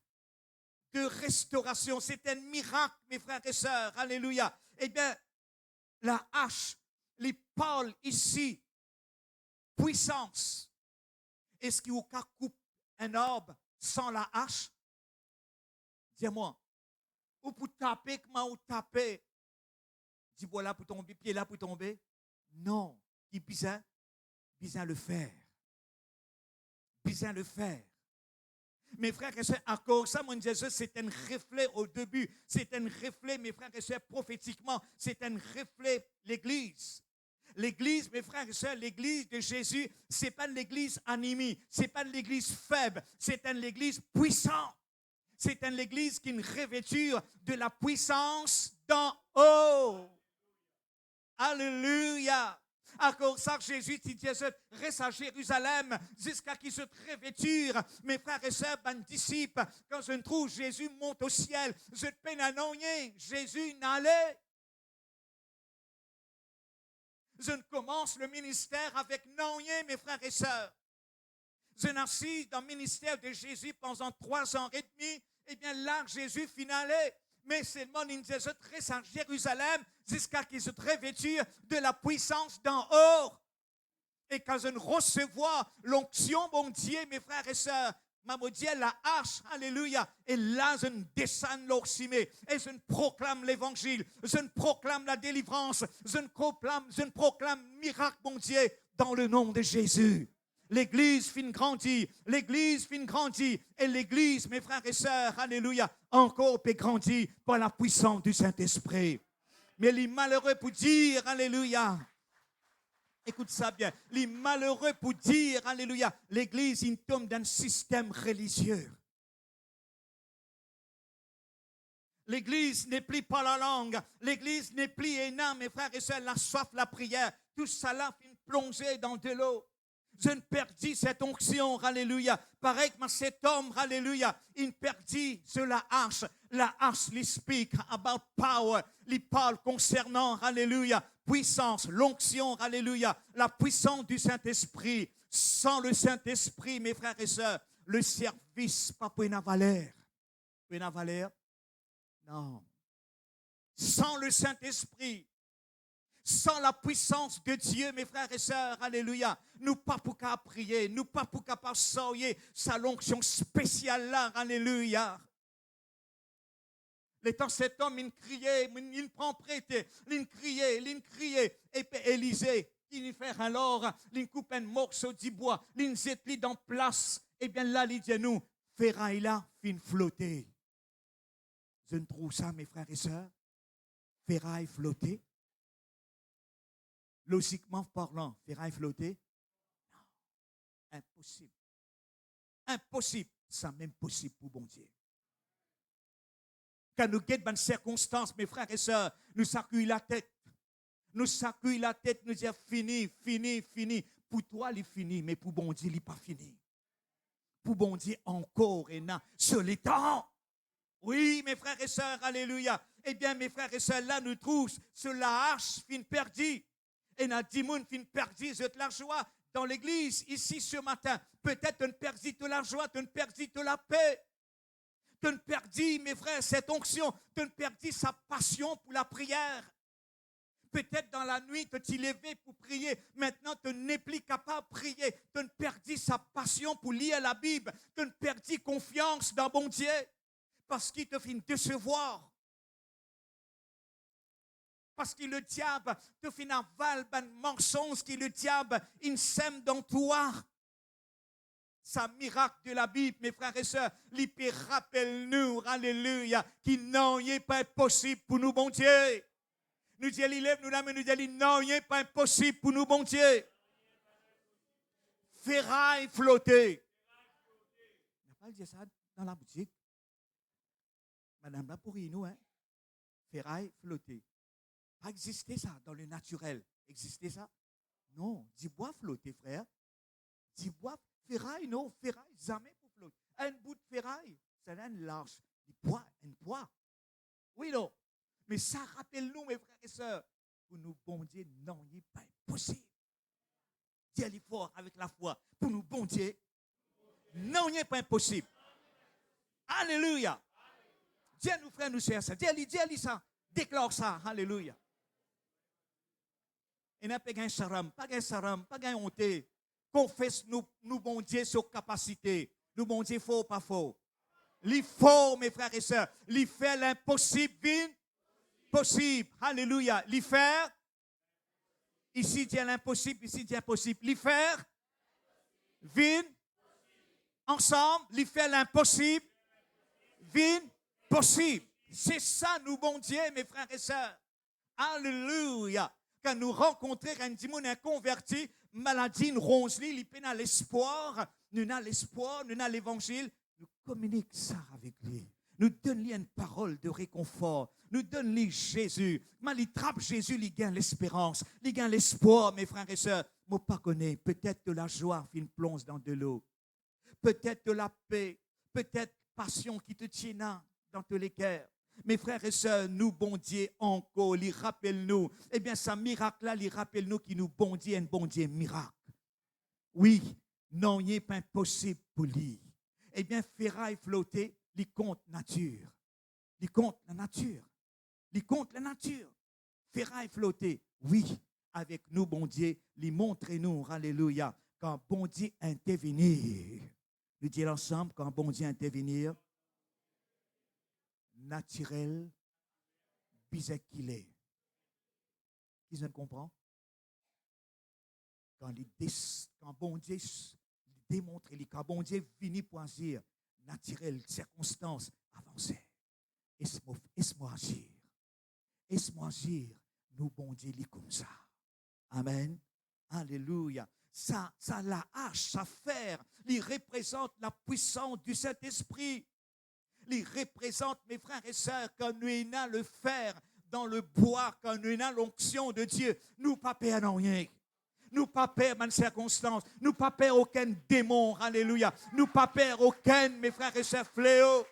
B: de restauration. C'est un miracle, mes frères et sœurs. Alléluia. Eh bien, la hache, les parle ici, puissance. Est-ce qu'il y a coupe un arbre sans la hache? Dis-moi. Ou pour taper, comment ou taper? Dis voilà pour tomber, pied là pour tomber. Non. Il besoin le faire. Besoin le faire. Mes frères et sœurs, à cause ça, mon Jésus, c'est un reflet au début. C'est un reflet, mes frères et sœurs, prophétiquement. C'est un reflet, l'Église. L'église, mes frères et sœurs, l'église de Jésus, ce n'est pas l'église animée, ce n'est pas l'église faible, c'est une église puissante. C'est une église qui est une revêture de la puissance d'en haut. Alléluia. À cause de ça, Jésus dit, reste à Jérusalem jusqu'à qu'il se revêture. Mes frères et sœurs, mes disciples, quand je trouve Jésus monte au ciel, je peine à noyer. Jésus n'allait. Je ne commence le ministère avec noyer, mes frères et sœurs. Je n'assis dans le ministère de Jésus pendant 3 ans et demi. Eh bien là, Jésus finalait. Mais seulement il disait, je reste à Jérusalem jusqu'à qu'il se revêture de la puissance d'en haut. Et quand je recevoir l'onction, mon Dieu, mes frères et sœurs, Maman Dieu, la hache, alléluia. Et là, je descends l'orcimé. Et je proclame l'évangile. Je proclame la délivrance. Je proclame miracle, mon Dieu, dans le nom de Jésus. L'église fin grandit. L'église fin grandit. Et l'église, mes frères et sœurs, alléluia, encore peut grandir par la puissance du Saint-Esprit. Mais les malheureux pour dire, alléluia. Écoute ça bien. Les malheureux pour dire, alléluia, l'église, il tombe dans un système religieux. L'église n'est plus par la langue. L'église n'est plus énorme, mes frères et sœurs, la soif, la prière. Tout ça là, finit plongé dans de l'eau. Je ne perdis cette onction, alléluia. Pareil que cet homme, alléluia, il perdit sur la hache. La hache, il speak about power. Il parle concernant, alléluia, puissance, l'onction, alléluia, la puissance du Saint-Esprit. Sans le Saint-Esprit, mes frères et sœurs, le service, pas pour une valeur. Pour une valeur? Non. Sans le Saint-Esprit, sans la puissance de Dieu, mes frères et sœurs, alléluia, nous pas pour qu'à prier, nous pas pour qu'à passer sa l'onction spéciale là, alléluia. Le temps cet homme, il criait, il prend prêté, il criait, et puis Élisée, il fait alors, il coupe un morceau de bois, il jette dans place, et bien là, il dit nous, ferraille là, fin flotter. Je ne trouve ça, mes frères et sœurs, ferraille flotter. Logiquement parlant, ferraille flotter, non, impossible. Impossible, ça même possible pour bon Dieu. Quand nous guettons dans circonstances, mes frères et sœurs, nous sacuillons la tête. Nous sacuillons la tête, nous disons fini, fini, fini. Pour toi, il est fini, mais pour bon Dieu, il n'est pas fini. Pour bon Dieu, encore et non, sur les temps. Oui, mes frères et sœurs, alléluia. Eh bien, mes frères et sœurs, là, nous trouvons sur la hache fin perdue. Et nous avons fin perdue, de la joie dans l'église, ici, ce matin. Peut-être tu ne perdis de la joie, tu ne perdis de la paix. Tu ne perdis, mes frères, cette onction. Tu ne perdis sa passion pour la prière. Peut-être dans la nuit, tu t'y levais pour prier. Maintenant, tu n'es plus capable de prier. Tu ne perdis sa passion pour lire la Bible. Tu ne perdis confiance dans bon Dieu. Parce qu'il te fait décevoir. Parce que le diable te fait aval un mensonge que le diable il sème dans toi. Ça miracle de la Bible, mes frères et sœurs, il peut rappelle-nous, alléluia, qu'il n'en est pas impossible pour nous, bon Dieu. Nous disons, il lève nous la main, nous disons, non, il n'est pas impossible pour nous, bon Dieu. Ferraille flotter. On n'a pas dit ça dans la boutique. Madame là pour nous, hein. Ferraille flotter. Pas exister ça dans le naturel. Exister ça? Non. Du bois flotter, frère. Du bois, ferraille, non. Ferraille, jamais pour flotter. Un bout de ferraille, c'est un large. Du bois, un bois. Oui, non. Mais ça rappelle-nous, mes frères et sœurs, pour nous, bon Dieu, non, il n'est pas impossible. Dis est fort avec la foi. Pour nous, bon Dieu, non, il n'est pas impossible. Alléluia. Dieu nous, frères, nous sert ça. Dis ça. Déclare ça. Alléluia. Et n'a pas de saram, pas de honte. Confesse nous, bon Dieu, sur capacité. Nous, bon Dieu, faux, pas faux. Les faux, mes frères et sœurs. Les faire l'impossible, possible. Alléluia. Les faire. Ici, dit l'impossible, ici, dit impossible. Les faire. Vin. Ensemble, les faire l'impossible. Vin. Possible. C'est ça, nous, bon Dieu, mes frères et sœurs. Alléluia. Quand nous rencontrons un démon inconverti, maladie, nous ronge, il a l'espoir, nous avons l'espoir, nous avons l'évangile, nous communiquons ça avec lui. Nous donnons une parole de réconfort. Nous donnons Jésus. Mais il trappe Jésus, il gagne l'espérance. Il gagne l'espoir, mes frères et sœurs. Moi, pas connais. Peut-être de la joie qui plonge dans de l'eau. Peut-être de la paix. Peut-être passion qui te tient dans tous les cœurs. Mes frères et sœurs, nous, bon Dieu, encore, il rappelle-nous. Eh bien, ce miracle-là, il rappelle-nous qu'il nous, bon Dieu, un bon Dieu miracle. Oui, non, il n'est pas impossible pour lui. Eh bien, ferraille flotter, il compte nature. Il compte la nature. Il compte la nature. Ferraille flotter, oui, avec nous, bon Dieu, il montre-nous, alléluia, quand bon Dieu intervenir. Nous disons ensemble, quand bon Dieu intervenir, naturel, bizarre qu'il est. Qui se comprend? Quand bon Dieu démontre, quand bon Dieu finit pour agir, naturel, circonstance, avancée. Laisse-moi agir. Laisse-moi agir. Nous, bon Dieu, il est comme ça. Amen. Alléluia. Ça, la hache, ça fer, il représente la puissance du Saint-Esprit. Il représente, mes frères et sœurs, quand nous avons le fer dans le bois, quand nous avons l'onction de Dieu, nous pas perdons rien. Nous pas perdons une circonstance. Nous pas perdons aucun démon. Alléluia. Nous pas perdons aucun, mes frères et sœurs, fléau.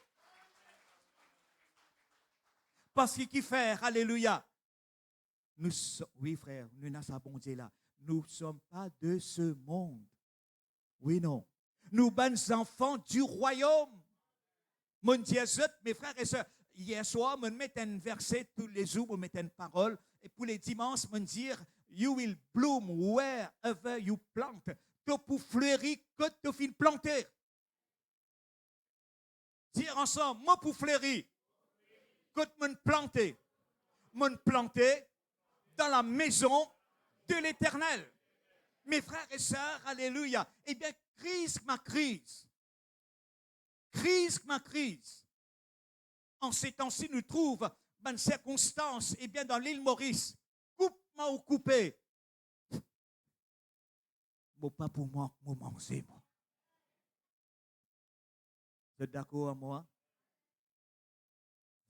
B: Parce qu'il fait, alléluia. Oui, frère, nous avons ça bon Dieu là. Nous ne sommes pas de ce monde. Oui, non. Nous sommes enfants du royaume. Mon Dieu, mes frères et sœurs, hier soir, je mets un verset tous les jours, je mets une parole, et pour les dimanches, je dire, you will bloom wherever you plant. Tu peux fleurir que tu finis planter. Dire ensemble, moi pour fleurir, que tu me planter. Me planter dans la maison de l'Éternel. Mes frères et sœurs, alléluia. Eh bien, crise ma crise. crise ma crise. En ces temps-ci, nous trouvons une circonstance, eh bien, dans l'île Maurice, coupe-moi ou coupé. Bon, pas pour moi, moi manger, moi. Vous êtes d'accord avec moi?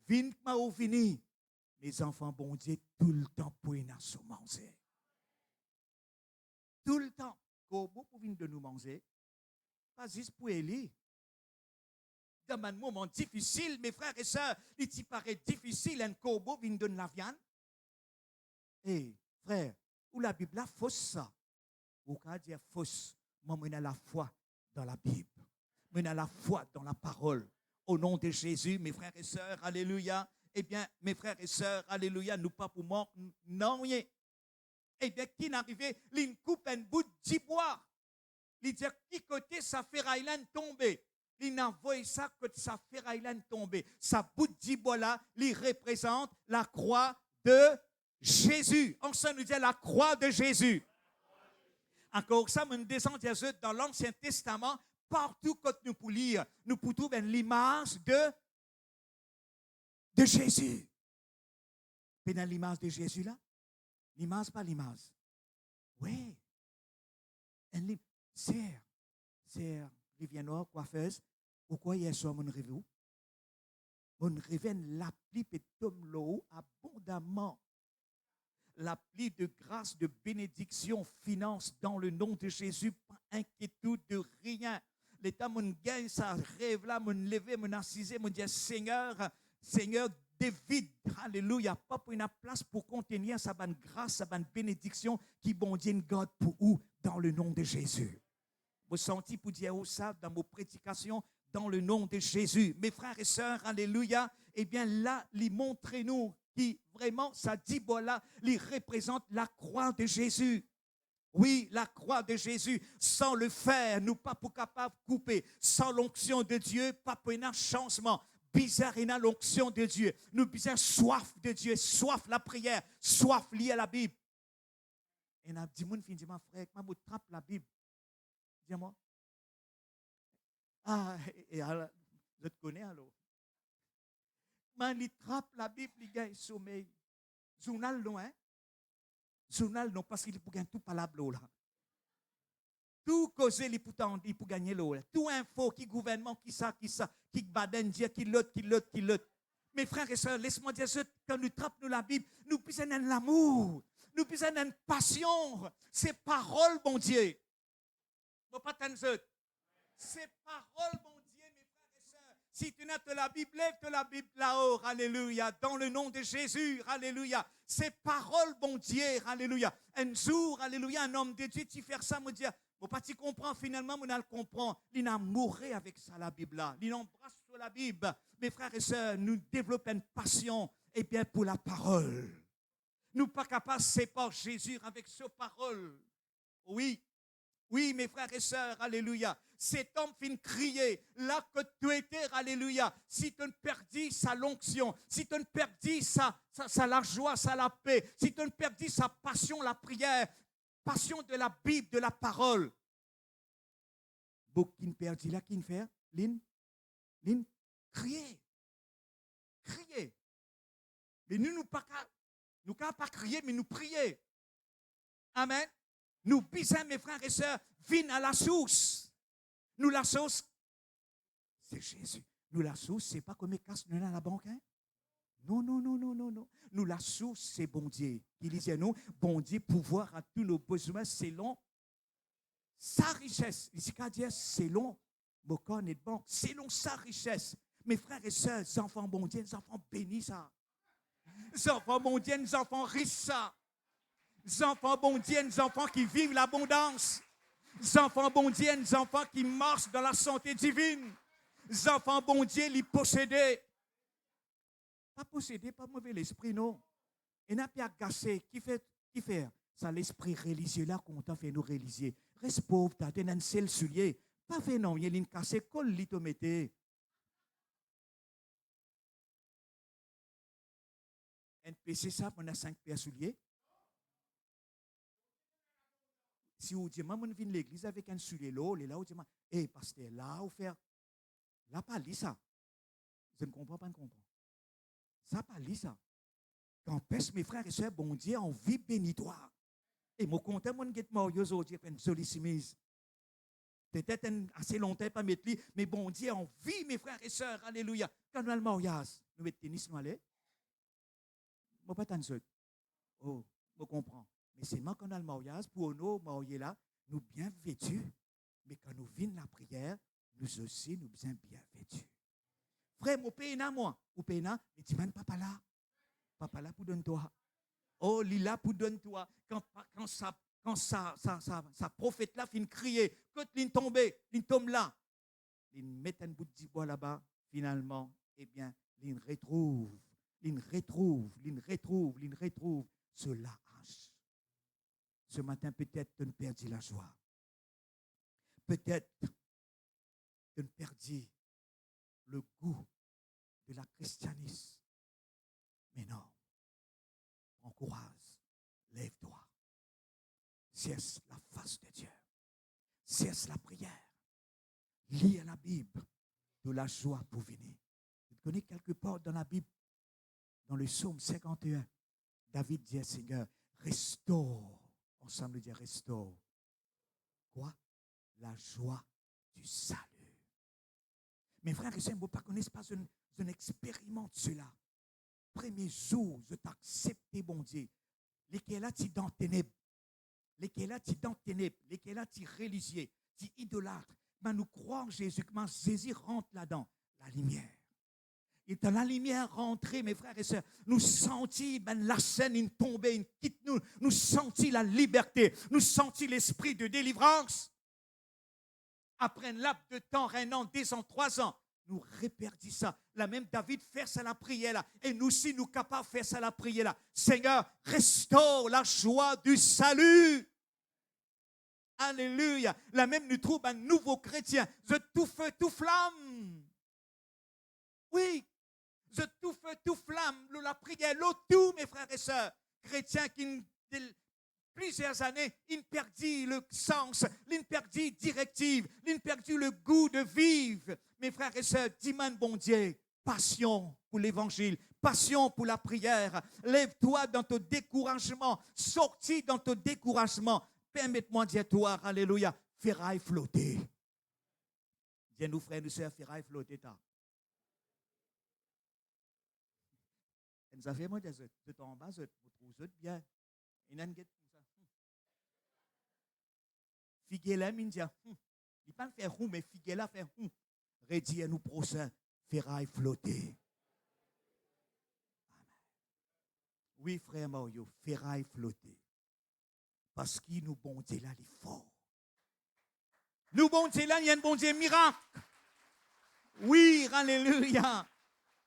B: Vine ma ou vini. Mes enfants, bon Dieu, tout le temps pour une asso manger. Tout le temps. Quand vous venez de nous manger, pas juste pour Élie. Dans un moment difficile, mes frères et sœurs, il t'y paraît difficile, un corbeau vient de la viande. Eh, frère, où la Bible a fausse ça. Ou qu'à dire fausse, moi, je la foi dans la Bible. Je la foi dans la parole. Au nom de Jésus, mes frères et sœurs, alléluia. Eh bien, mes frères et sœurs, alléluia, nous pas pour mort, non, rien. Eh bien, qui n'arrivait, il coupe un bout de bois. Il dit, qui côté sa ferraille tombée. Il n'envoie ça que sa ferraille tombée. Sa bout de bois là, il représente la croix de Jésus. Ensemble, nous dit la croix de Jésus. Encore ça, nous descendons dans l'Ancien Testament, partout que nous pouvons lire, nous pouvons trouver l'image de Jésus. Et dans l'image de Jésus là, l'image, pas l'image. Oui. C'est Rivière Nord, coiffeuse. Pourquoi hier soir, mon rêve où? Mon rêve, l'appli peut tomber l'eau abondamment. L'appli de grâce, de bénédiction, finance dans le nom de Jésus, pas inquiétude de rien. L'état, mon gain, ça rêve là, mon lever, mon assisé, mon dire Seigneur, David, alléluia, pas pour une place pour contenir sa bonne grâce, sa bonne bénédiction qui bon Dieu garde pour vous dans le nom de Jésus. Vous sentez pour dire ça dans vos prédications dans le nom de Jésus. Mes frères et sœurs, alléluia, eh bien là, montrez-nous qui vraiment, ça dit voilà, il représente la croix de Jésus. Oui, la croix de Jésus, sans le faire, nous pas pour capable de couper. Sans l'onction de Dieu, pas pour un changement. Bizarre, il a l'onction de Dieu. Nous bizarre, soif de Dieu, soif la prière, soif liée à la Bible. Et on a dit, mon frère, comment trappe la Bible? Dis-moi. Ah, et alors, je te connais alors. Man, il trappe la Bible, il gagne sommeil. Journal non, hein? Journal non, parce qu'il peut gagner tout par la bleu là. Tout causé, il peut gagner l'eau. Tout info, qui gouvernement, qui baden, qui l'autre. Mes frères et sœurs, laisse-moi dire ça, quand nous trappons la Bible, nous puissions dans l'amour, nous puissions dans une passion. C'est parole, bon Dieu. Pas c'est parole, mon Dieu, mes frères et sœurs. Si tu n'as que la Bible, lève la Bible là-haut, alléluia, dans le nom de Jésus, alléluia. C'est parole, bon Dieu, alléluia. Un jour, alléluia, un homme de Dieu, tu fais ça, me dire, bon, pas tu comprends, finalement, on le comprend. Il a mouru avec ça, la Bible là. Il embrasse sur la Bible. Mes frères et sœurs, nous développons une passion, et bien, pour la parole. Nous pas capables de séparer Jésus avec sa parole. Oui. Oui, mes frères et sœurs, alléluia. Cet homme finit crier, là que tu étais, alléluia. Si tu ne perdis sa l'onction, si tu ne perdis sa la joie, la paix, si tu ne perdis sa passion, la prière, passion de la Bible, de la parole. Beaucoup qui ne perdit là, qui ne fait, Lynn, crier. Mais nous pas crier, mais nous prier. Amen. Nous bisons, mes frères et sœurs, viennent à la source. Nous, la source, c'est Jésus. Nous, la source, c'est pas comme les casses dans la banque. Hein? Non. Nous, la source, c'est bon Dieu. Il disait, nous, bon Dieu, pouvoir à tous nos besoins selon sa richesse. Ici, qu'à dire, selon mon corps et de banque, selon sa richesse. Mes frères et sœurs, les enfants bon Dieu, les enfants bénis ça. Les enfants bon Dieu, les enfants riches ça. Les enfants bon Dieu, les enfants qui vivent l'abondance. Les enfants bon Dieu, les enfants qui marchent dans la santé divine. Les enfants bon Dieu, les possédés. Pas possédés, pas mauvais l'esprit, non. Et n'a pas agacé. Qui fait? Ça l'esprit religieux là qu'on t'a fait nous religieux. Reste pauvre, t'as un seul soulier. Pas fait non, il y a une cassée, colle l'itomété. NPC ça, on a 5 paires souliers. Si vous dites, moi, je viens de l'église avec un soulier là, on dit, pasteur, là, vous faire. Là, pas lit ça. Je ne comprends pas, ne comprends. Ça, pas lit ça. Qu'empêche mes frères et sœurs, bon Dieu, en vie bénitoire. Et mon compte, mon get mort, aujourd'hui, une jolie chemise. Peut-être assez longtemps, pas mettre lui, mais bon Dieu, en vie, mes frères et sœurs, alléluia. Quand nous allons mariage, nous mettons tennis, nous allons. Je ne pas tant de oh, je comprends. Mais c'est moi qu'on a le mariage, pour nous, mariés là, nous bien vêtus. Mais quand nous venons la prière, nous aussi, nous bien vêtus. Frère, mon pays là, moi, mon pays là, mais tu m'as papa là. Papa là pour donner toi. Oh, Lila pour donner toi. Quand sa prophète là finit crier, quand il tombe là, il met un bout de bois là-bas, finalement, eh bien, il retrouve cela. Ce matin, peut-être tu ne perdis la joie. Peut-être tu ne perdis le goût de la christianisme. Mais non, encourage, lève-toi. Cesse la face de Dieu. Cesse la prière. Lis la Bible de la joie pour venir. Vous connaissez quelque part dans la Bible, dans le psaume 51, David dit, Seigneur, restaure. Ensemble, dire restaure. Quoi? La joie du salut. Mes frères et sœurs, vous ne connaissez pas un expérimente cela. Premier jour, je t'accepte, bon Dieu. Lesquels là, tu dans les ténèbres. Lesquels là, tu dans les ténèbres. Lesquels là, tu religieux. Tu idolâtre. Mais nous croyons en Jésus. Comment Jésus rentre là-dedans? La lumière. Et dans la lumière rentrée, mes frères et sœurs, nous sentis la scène, une tombée, une quitte nous. Nous sentis la liberté. Nous sentis l'esprit de délivrance. Après un laps de temps, 1 an, 2 ans, 3 ans, nous réperdit ça. La même David fait ça la prière là. Et nous aussi, nous capables de faire ça la prière là. Seigneur, restaure la joie du salut. Alléluia. La même nous trouve un nouveau chrétien. Je tout feu, tout flamme. Oui. Je tout feu, tout flamme. La prière, tout, mes frères et sœurs. Chrétiens qui, plusieurs années, ils perdit le sens, ils perdit directive, ils perdit le goût de vivre. Mes frères et sœurs, dis-moi, bon Dieu, passion pour l'évangile, passion pour la prière. Lève-toi dans ton découragement, sortis dans ton découragement. Permette-moi de dire toi, alléluia, ferraille flotter. Dis-nous, frères et sœurs, ferraille flotter. Et nous avons moi de temps en bas, je vous trouve bien. Figuela, il dit, il pas faire roux, mais Figuela fait roux. Redis à nous prochains, ferraille flotter. Amen. Oui, frère Mario, ferraille flotter. Parce qu'il nous bon Dieu là, il est fort. Nous bon Dieu là, il y a un bon Dieu miracle. Oui, alléluia.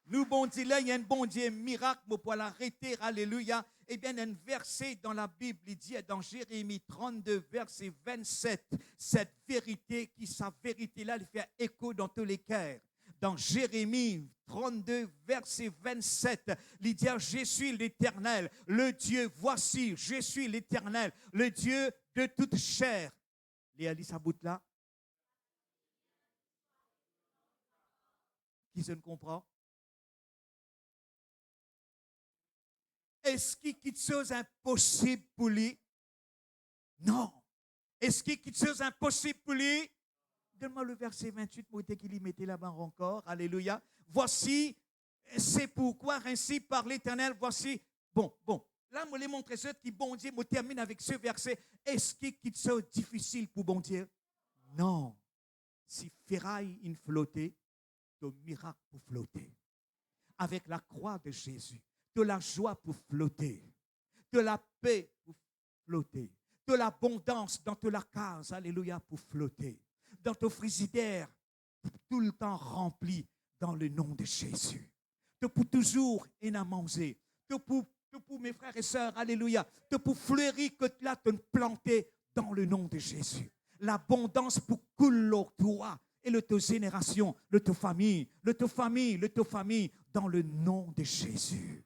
B: Nous bon Dieu là, il y a un bon Dieu miracle, mais pour l'arrêter, alléluia. Eh bien, un verset dans la Bible, il dit dans Jérémie 32, verset 27, cette vérité, sa vérité-là, il fait écho dans tous les cœurs. Dans Jérémie 32, verset 27, il dit, je suis l'Éternel, le Dieu, voici, je suis l'Éternel, le Dieu de toute chair. Léa lit sa boute là. Qui se ne comprend? Est-ce qu'il y a quelque chose d'impossible pour lui? Non. Est-ce qu'il y a quelque chose d'impossible pour lui? Donne-moi le verset 28, moi, qu'il y mettait là-bas encore. Alléluia. Voici, c'est pourquoi ainsi par l'Éternel, voici. Bon. Là, je vais montrer ce qui bon Dieu. Je termine avec ce verset. Est-ce qu'il y a quelque chose de difficile pour bon Dieu? Non. Si ferraille une flotter, le miracle pour flotter. Avec la croix de Jésus. De la joie pour flotter, de la paix pour flotter, de l'abondance dans toute la case, alléluia, pour flotter, dans ton frigidaire, tout le temps rempli dans le nom de Jésus. De pour toujours en à manger, de pour mes frères et sœurs, alléluia, de pour fleurir que là te planter dans le nom de Jésus. L'abondance pour couler toi et le ta génération, le ta famille, dans le nom de Jésus.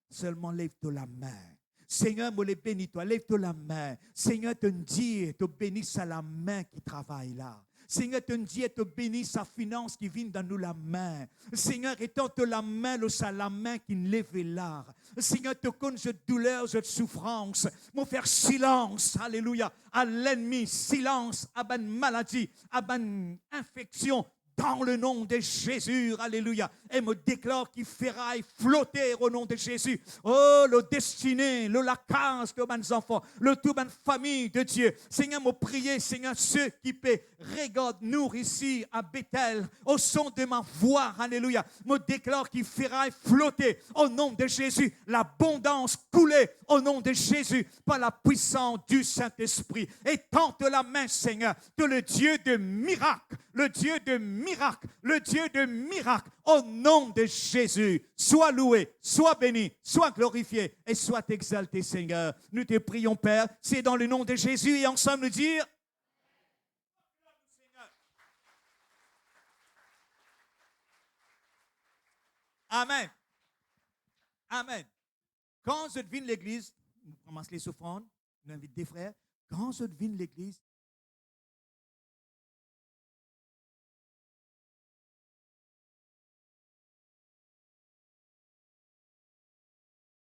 B: Seulement lève-toi la main. Seigneur, me les bénis toi. Lève-toi la main. Seigneur, te dit, te bénisse à la main qui travaille là. Seigneur, te dit, te bénit sa finance qui vient dans nous la main. Seigneur, étant te la main, le sa la main qui ne lève l'art. Seigneur, te connais cette douleur, cette souffrance. Mon faire silence, alléluia, à l'ennemi, silence, à bonne maladie, à bonne infection. Dans le nom de Jésus, alléluia. Et me déclare qu'il ferraille flotter au nom de Jésus. Oh, le destiné, le lacage de mes enfants, le tout bonne famille de Dieu. Seigneur, me prier, Seigneur, ceux qui paient, regarde nous ici à Bethel, au son de ma voix, alléluia. Me déclare qu'il ferraille flotter au nom de Jésus. L'abondance couler au nom de Jésus par la puissance du Saint-Esprit. Et tente la main, Seigneur, que le Dieu de miracle, le Dieu de miracle, le Dieu de miracle, au nom de Jésus, sois loué, sois béni, sois glorifié et sois exalté, Seigneur. Nous te prions, Père, c'est dans le nom de Jésus et ensemble nous dire Amen. Amen. Quand je devine l'église, on commence les offrandes, on invite des frères. Quand je devine l'église,